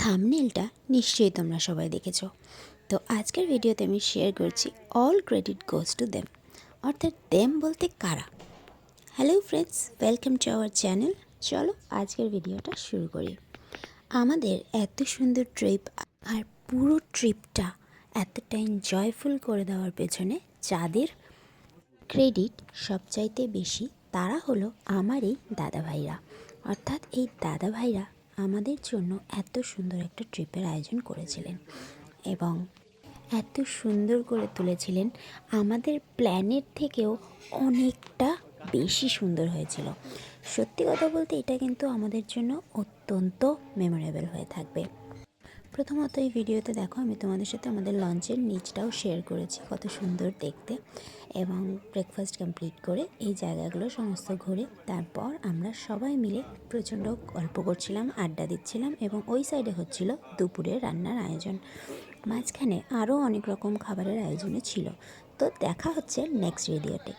থাম্বনেলটা নিশ্চয়ই তোমরা সবাই দেখেছো। তো আজকের ভিডিওতে আমি শেয়ার করছি all credit goes to them, অর্থাৎ দেম বলতে কারা। Hello friends, welcome to our channel. চলো আজকের ভিডিওটা শুরু করি। আমাদের এত সুন্দর ট্রিপ, আর পুরো ট্রিপটা এতটা এনজয়ফুল করে দেওয়ার পেছনে যাদের ক্রেডিট সবচাইতে বেশি তারা হলো আমার এই দাদাভাইরা। অর্থাৎ এই দাদাভাইরা আমাদের জন্য এত সুন্দর একটা ট্রিপের আয়োজন করেছিলেন এবং এত সুন্দর করে তুলেছিলেন, আমাদের প্ল্যানের থেকেও অনেকটা বেশি সুন্দর হয়েছিল। সত্যি কথা বলতে এটা কিন্তু আমাদের জন্য অত্যন্ত মেমোরেবল হয়ে থাকবে। প্রথমত এই ভিডিওতে দেখো, আমি তোমাদের সাথে আমাদের লঞ্চের নিচটাও শেয়ার করেছি, কত সুন্দর দেখতে। এবং ব্রেকফাস্ট কমপ্লিট করে এই জায়গাগুলো সমস্ত ঘুরে তারপর আমরা সবাই মিলে প্রচণ্ড গল্প করছিলাম, আড্ডা দিচ্ছিলাম এবং ওই সাইডে হচ্ছিল দুপুরের রান্নার আয়োজন। মাঝখানে আরও অনেক রকম খাবারের আয়োজনও ছিল। তো দেখা হচ্ছে নেক্সট ভিডিওতে।